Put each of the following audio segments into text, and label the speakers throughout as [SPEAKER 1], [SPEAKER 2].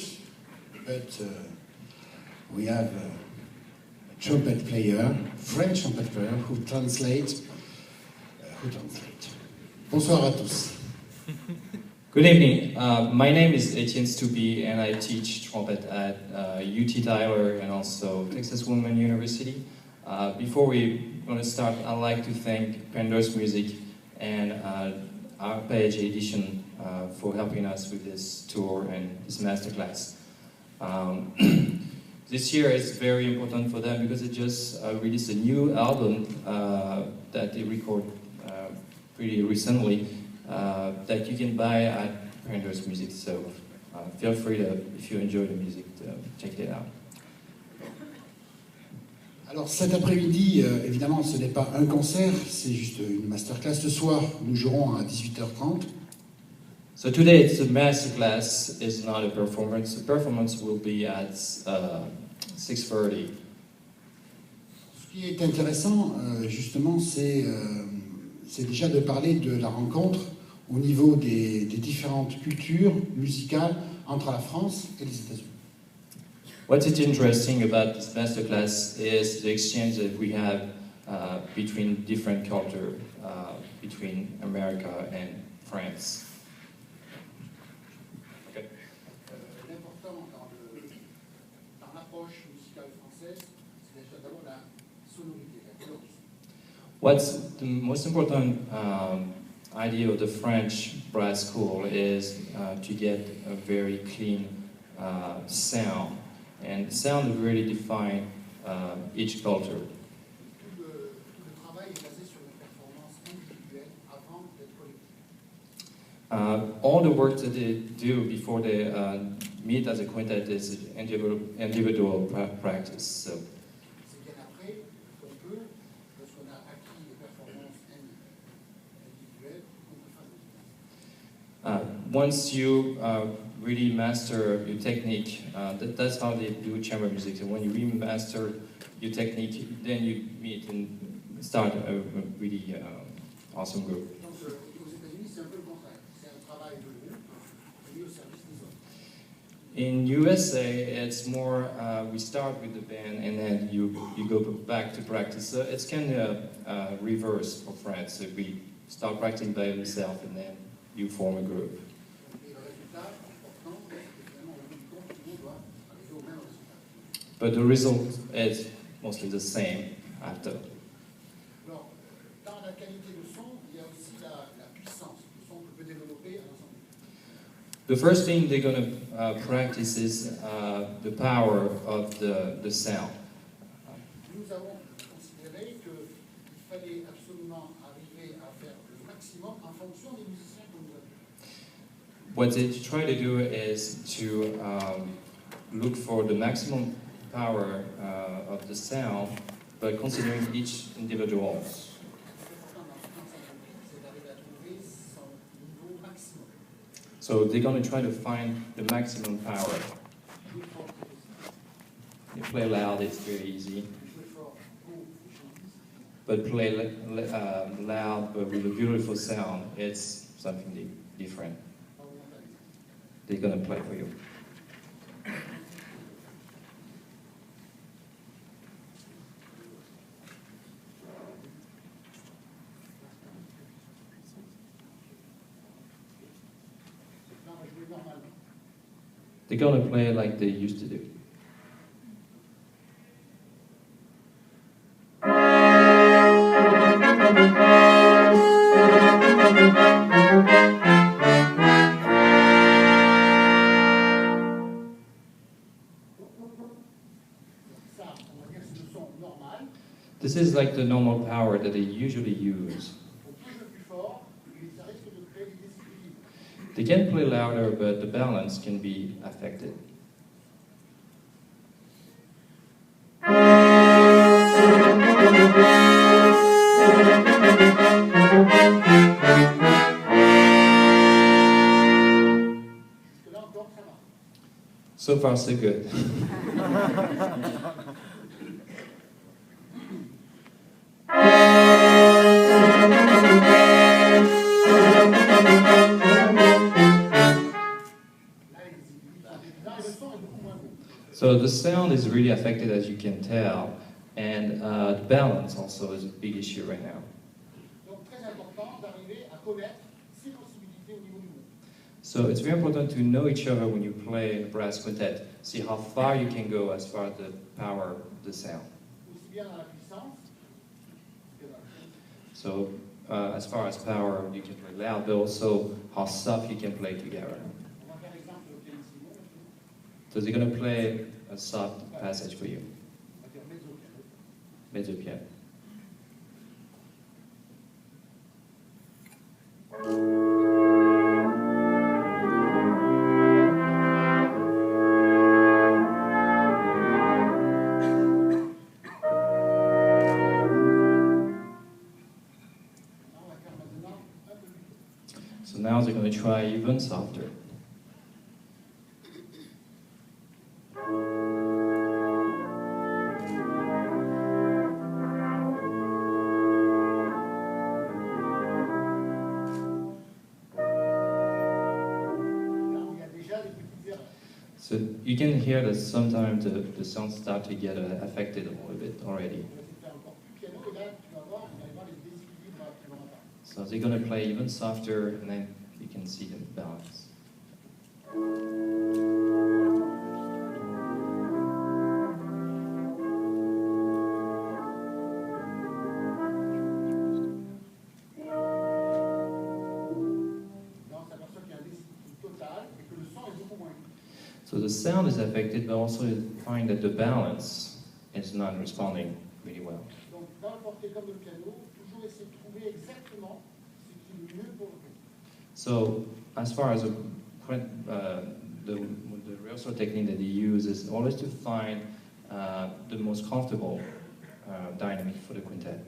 [SPEAKER 1] English, but we have a trumpet player, French trumpet player, who translates. Bonsoir à tous.
[SPEAKER 2] Good evening. My name is Etienne Stoupi, and I teach trumpet at UT Tyler and also Texas Women University. Before we're going to start, I'd like to thank Pandora's Music and Arpege Edition for helping us with this tour and this masterclass. This year is very important for them because it just released a new album that they recorded pretty recently that you can buy at Pandora's Music. So feel free to, if you enjoy the music, to check it out.
[SPEAKER 1] Alors cet après-midi, évidemment, ce n'est pas un concert, c'est juste une masterclass. Ce soir, nous jouerons à 18h30.
[SPEAKER 2] So today it's a masterclass, it's not a performance. The performance will be at 6:30.
[SPEAKER 1] Ce qui est intéressant, justement, c'est déjà de parler de la rencontre au niveau des différentes cultures musicales entre la France et les États-Unis.
[SPEAKER 2] What's interesting about this masterclass is the exchange that we have between different cultures, between America and France. Okay.
[SPEAKER 1] L'important dans l'approche musicale française, c'est déjà d'abord la sonorité, la colorisme.
[SPEAKER 2] What's the most important idea of the French brass school is to get a very clean sound. And sound really define each culture.
[SPEAKER 1] Tout le travail est basé sur les performances individuelles avant d'être collectif.
[SPEAKER 2] All the work that they do before they meet as a quintet is individual practice. So.
[SPEAKER 1] C'est bien après qu'on peut, lorsqu'on a acquis les performances individuelles, qu'on peut faire des
[SPEAKER 2] Once you really master your technique, that's how they do chamber music. So when you really master your technique, then you meet and start a really awesome group.
[SPEAKER 1] Donc aux États-Unis, c'est un peu le contraire. C'est un travail de groupe mis au service des autres.
[SPEAKER 2] In USA, it's more we start with the band and then you go back to practice. So it's kind of reverse for France. So we start practicing by themselves and then you form a group. But the result is mostly the same after.
[SPEAKER 1] Alors, dans la qualité de son, il y a aussi la puissance, le son que peut développer un ensemble.
[SPEAKER 2] The first thing they're going to practice is the power of the sound.
[SPEAKER 1] Nous avons considéré qu'il fallait absolument arriver à faire le maximum en fonction des musiciens que nous avons.
[SPEAKER 2] What they try to do is to look for the maximum power of the sound, but considering each individual. So they're going to try to find the maximum power. You play loud, it's very easy. But play loud, but with a beautiful sound, it's something different. They're going to play for you. They're going to play like they used to do. This is like the normal power that they usually use. They can play louder, but the balance can be affected. So far, so good.
[SPEAKER 1] son est beaucoup moins beau.
[SPEAKER 2] So the sound is really affected, as you can tell, and the balance also is a big issue right now.
[SPEAKER 1] Donc très important d'arriver à connaître ses possibilités au niveau du monde.
[SPEAKER 2] So it's very important to know each other when you play a brass quintet. See how far you can go as far as the power of the sound.
[SPEAKER 1] Aussi bien dans la puissance que dans la puissance.
[SPEAKER 2] So as far as power, you can play loud, but also how soft you can play together.
[SPEAKER 1] On va faire l'exemple au pianissimo maintenant.
[SPEAKER 2] So they're going to play a soft passage for you.
[SPEAKER 1] On va dire mezzo piano.
[SPEAKER 2] Mezzo piano. So now they're going to try even softer. So you can hear that sometimes the sound start to get affected a little bit already. So they're going to play even softer, and then you can see the balance. So the sound is affected, but also you find that the balance is not responding really well. So as far as the rehearsal technique that they use is always to find the most comfortable dynamic for the quintet.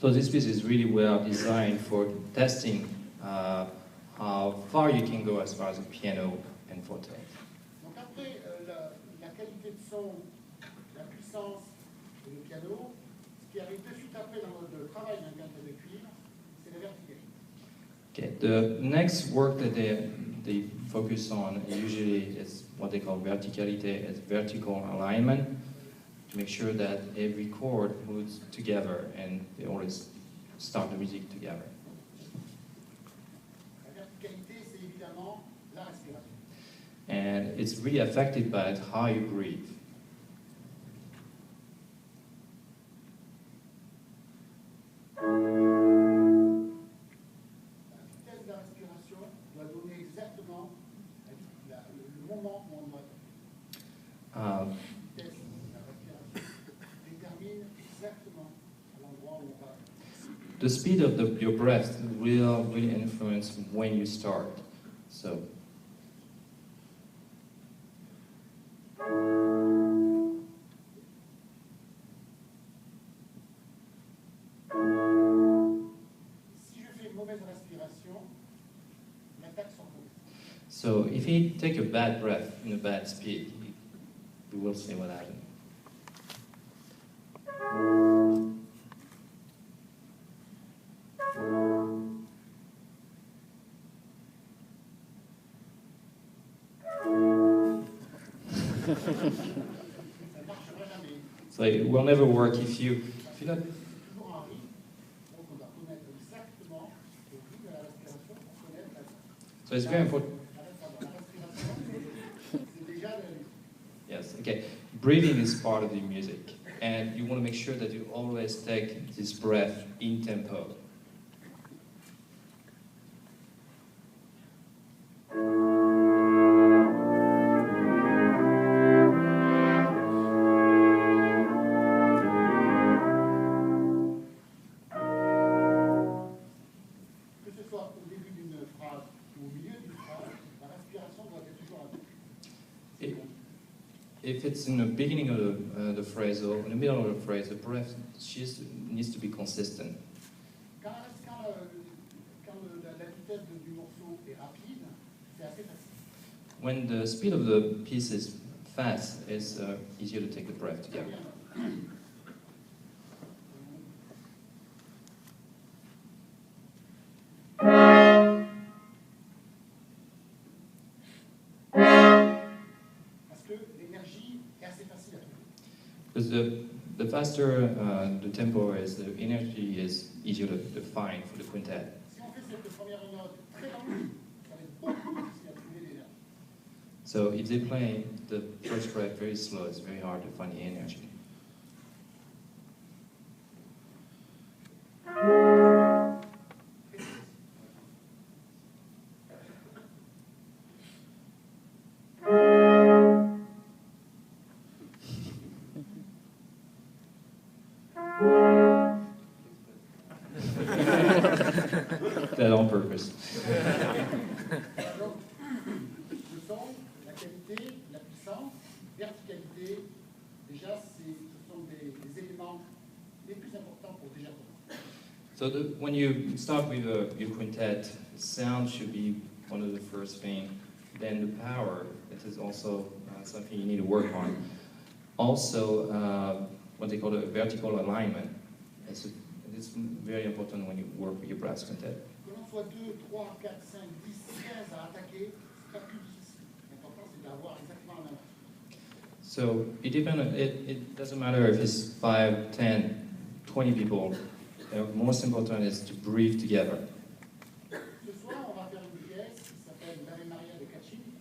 [SPEAKER 2] So this piece is really well designed for testing how far you can go as far as the piano and forte.
[SPEAKER 1] Donc après la qualité de son, la puissance et le piano, ce qui arrive de suite après dans le travail d'un quintet de cuivre, c'est la verticalité.
[SPEAKER 2] Okay, the next work that they focus on usually is what they call verticality, is vertical alignment, to make sure that every chord moves together and they always start the music together.
[SPEAKER 1] La verticalité, c'est évidemment la respiration.
[SPEAKER 2] And it's really affected by how you breathe.
[SPEAKER 1] La vitesse de la respiration doit donner exactement le moment où on doit. La vitesse de la respiration détermine exactement l'endroit où on va.
[SPEAKER 2] The speed of your breath will really influence when you start. So.
[SPEAKER 1] Si je fais une mauvaise respiration, l'attaque s'en trouve.
[SPEAKER 2] So if you take a bad breath in a bad speed, you will see what happens. So it will never work if you not. So it's very important. Yes, okay. Breathing is part of the music, and you want to make sure that you always take this breath in tempo. if it's in the beginning of the phrase or in the middle of the phrase, the breath just needs to be consistent.
[SPEAKER 1] Quand la vitesse du morceau est rapide, c'est assez facile.
[SPEAKER 2] When the speed of the piece is fast, it's easier to take the breath together.
[SPEAKER 1] Parce que l'énergie est assez facile à trouver.
[SPEAKER 2] Because the faster the tempo is, the energy is easier to find for the quintet.
[SPEAKER 1] Si on fait cette première note très lente, ça va être beaucoup plus difficile à trouver l'énergie.
[SPEAKER 2] So if they play the first fret very slow, it's very hard to find the energy. That on purpose.
[SPEAKER 1] Donc, le son, la qualité, la puissance, verticalité, déjà, ce sont des éléments les plus importants pour déjà commencer.
[SPEAKER 2] So when you start with your quintet, sound should be one of the first things. Then the power, it is also something you need to work on. Also, what they call a vertical alignment. It's very important when you work with your brass quintet.
[SPEAKER 1] Que l'on soit 2, 3, 4, 5, 10, 15 à attaquer, c'est pas plus difficile. L'important, c'est d'avoir exactement la même.
[SPEAKER 2] So it doesn't matter if it's 5, 10, 20 people. The most important is to breathe together.
[SPEAKER 1] Ce soir, on va faire une pièce qui s'appelle l'Ave Maria de Caccini.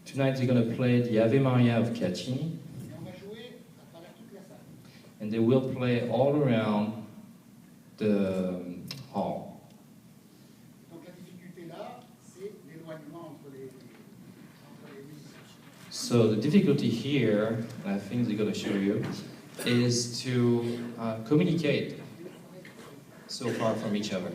[SPEAKER 2] Tonight they're going to play the Ave Maria of Caccini,
[SPEAKER 1] Et on va jouer à travers toute la salle.
[SPEAKER 2] and they will play all around the hall.
[SPEAKER 1] Donc la difficulté là, c'est l'éloignement entre les musiciens.
[SPEAKER 2] So the difficulty here, and I think they're going to show you, is to communicate so far from each other.